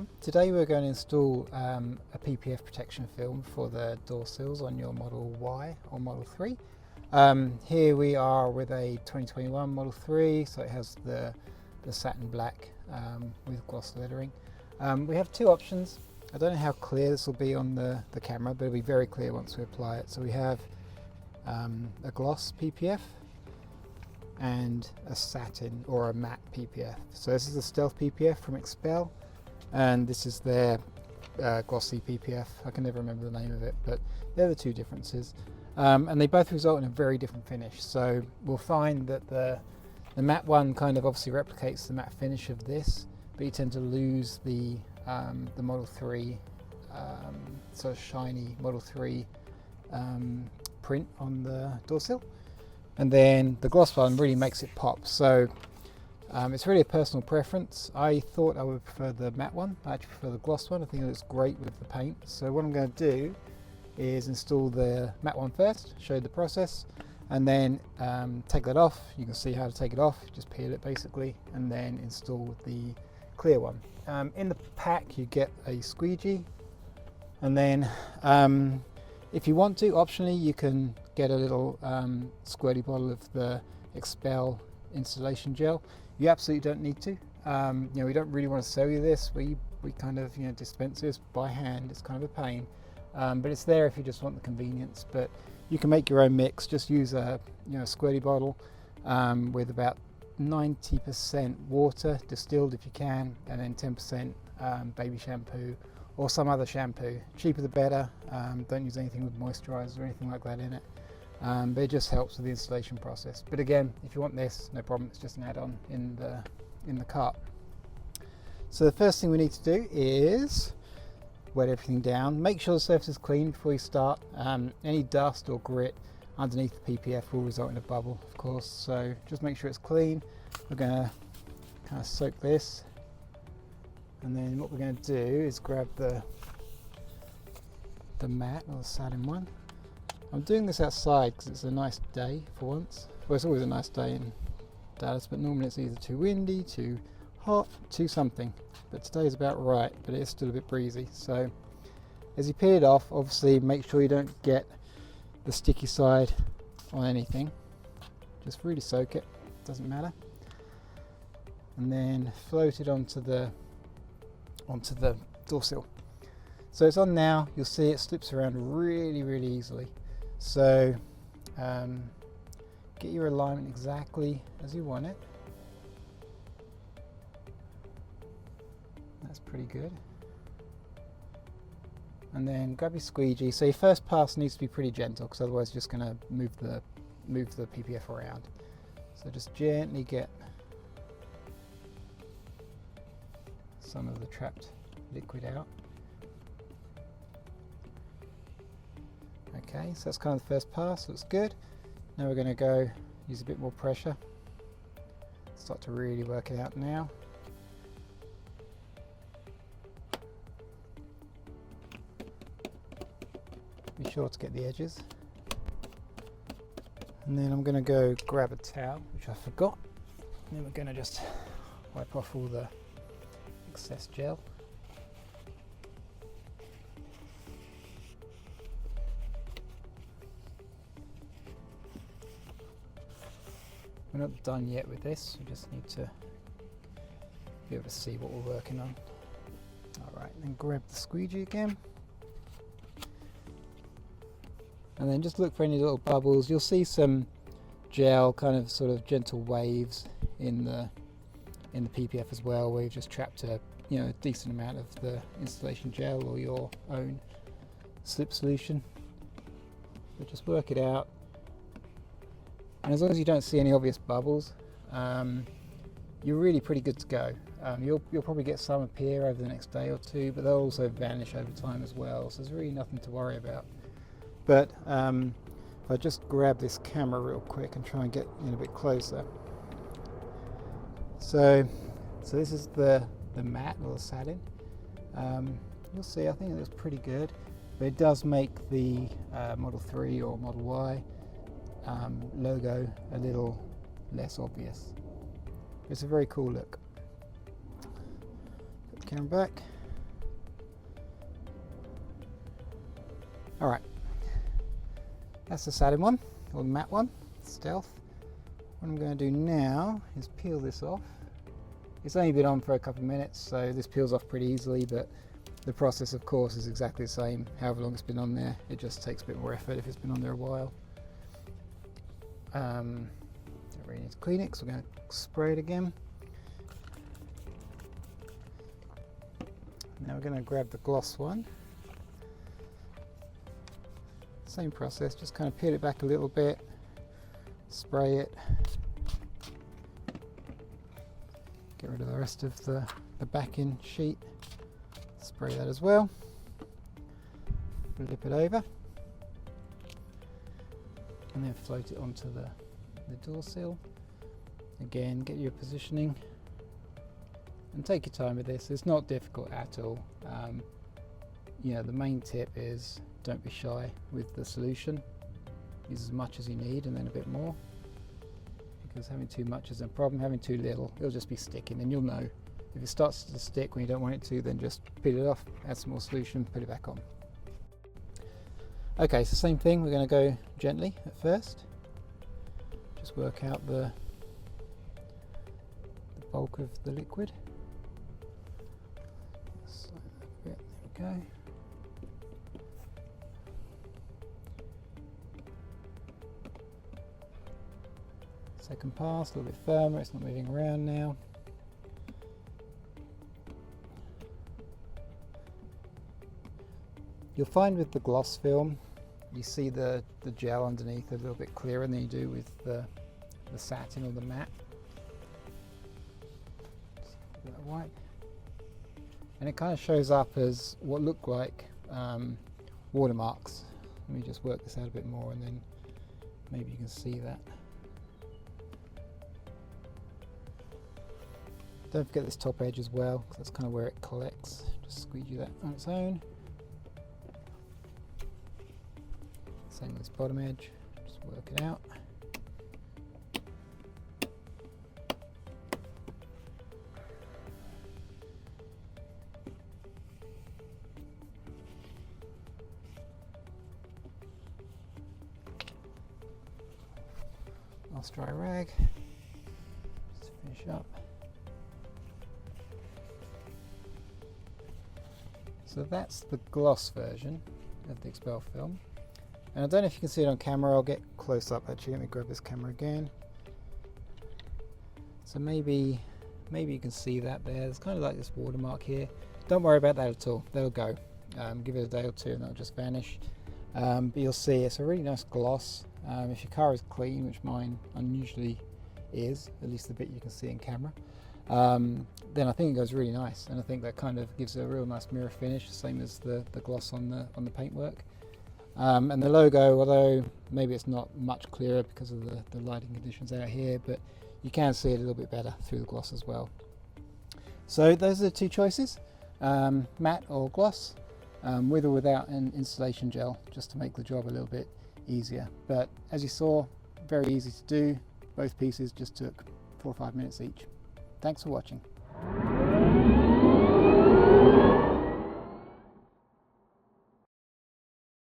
everyone. Today we're going to install a PPF protection film for the door sills on your Model Y or Model 3. Here we are with a 2021 Model 3, so it has the satin black with gloss lettering. We have two options. I don't know how clear this will be on the camera, but it'll be very clear once we apply it. So we have a gloss PPF and a satin or a matte PPF. So this is the Stealth PPF from Xpel, and this is their glossy PPF. I can never remember the name of it, but they're the two differences. And they both result in a very different finish. So we'll find that the matte one kind of obviously replicates the matte finish of this, but you tend to lose the Model 3 sort of shiny Model 3 print on the door sill. And then the gloss one really makes it pop. So it's really a personal preference. I thought I would prefer the matte one. I actually prefer the gloss one. I think it looks great with the paint. So what I'm going to do is install the matte one first, show you the process, and then take that off. You can see how to take it off. Just peel it basically, and then install the clear one. In the pack you get a squeegee, and then if you want to, optionally you can get a little squirty bottle of the Xpel installation gel. You absolutely don't need to. You know, we don't really want to sell you this. We kind of dispense this by hand. It's kind of a pain, but it's there if you just want the convenience. But you can make your own mix. Just use a squirty bottle with about 90% water, distilled if you can, and then 10% baby shampoo or some other shampoo. Cheaper the better. Don't use anything with moisturizer or anything like that in it. But it just helps with the installation process. But again, if you want this, no problem, it's just an add-on in the cart. So the first thing we need to do is wet everything down. Make sure the surface is clean before you start. Any dust or grit underneath the PPF will result in a bubble, of course, so just make sure it's clean. We're going to kind of soak this, and then what we're going to do is grab the matte or the satin one. I'm doing this outside because it's a nice day for once. Well, it's always a nice day in Dallas, but normally it's either too windy, too hot, too something. But today is about right, but it's still a bit breezy. So as you peel it off, obviously make sure you don't get the sticky side on anything. Just really soak it, doesn't matter. And then float it onto the door sill. So it's on now. You'll see it slips around really easily. So get your alignment exactly as you want it. That's pretty good. And then grab your squeegee. So your first pass needs to be pretty gentle, because otherwise you're just going to move the PPF around. So just gently get some of the trapped liquid out. Okay, so that's kind of the first pass. Looks good. Now we're going to go use a bit more pressure. Start to really work it out now. Be sure to get the edges. And then I'm going to go grab a towel, which I forgot. And then we're going to just wipe off all the excess gel. We're not done yet with this. We just need to be able to see what we're working on. Alright, then grab the squeegee again. And then just look for any little bubbles. You'll see some gel, kind of sort of gentle waves in the PPF as well, where you've just trapped a decent amount of the installation gel or your own slip solution. But just work it out. And as long as you don't see any obvious bubbles, you're really pretty good to go. You'll probably get some appear over the next day or two, but they'll also vanish over time as well. So there's really nothing to worry about. But if I just grab this camera real quick and try and get in a bit closer. So this is the matte or the satin. You'll see, I think it looks pretty good, but it does make the Model 3 or Model Y logo a little less obvious. It's a very cool look. Put the camera back. Alright, that's the satin one, or the matte one, Stealth. What I'm going to do now is peel this off. It's only been on for a couple of minutes, so this peels off pretty easily, but the process of course is exactly the same however long it's been on there. It just takes a bit more effort if it's been on there a while. Don't really need to clean it, so we're going to spray it again. Now we're going to grab the gloss one. Same process, just kind of peel it back a little bit, spray it, get rid of the rest of the backing sheet, spray that as well, flip it over, and then float it onto the door sill. Again, get your positioning and take your time with this. It's not difficult at all. You know, the main tip is don't be shy with the solution. Use as much as you need and then a bit more, because having too much is a problem. Having too little, it'll just be sticking, and you'll know. If it starts to stick when you don't want it to, then just peel it off, add some more solution, put it back on. Okay, so same thing, we're going to go gently at first. Just work out the bulk of the liquid. Slide that bit, there we go. Second pass, a little bit firmer, it's not moving around now. You'll find with the gloss film, you see the gel underneath a little bit clearer than you do with the satin or the matte. Just give that a wipe. And it kind of shows up as what look like watermarks. Let me just work this out a bit more and then maybe you can see that. Don't forget this top edge as well, because that's kind of where it collects. Just squeegee that on its own. Same with this bottom edge, just work it out. Last dry rag, just to finish up. So that's the gloss version of the Xpel film. And I don't know if you can see it on camera, I'll get close up actually. Let me grab this camera again. So maybe you can see that there. There's kind of like this watermark here. Don't worry about that at all, that'll go. Give it a day or two and that'll just vanish. But you'll see it's a really nice gloss. If your car is clean, which mine unusually is, at least the bit you can see in camera, then I think it goes really nice, and I think that kind of gives it a real nice mirror finish, same as the gloss on the paintwork. And the logo, although maybe it's not much clearer because of the lighting conditions out here, but you can see it a little bit better through the gloss as well. So those are the two choices, matte or gloss, with or without an installation gel, just to make the job a little bit easier. But as you saw, very easy to do. Both pieces just took 4 or 5 minutes each. Thanks for watching.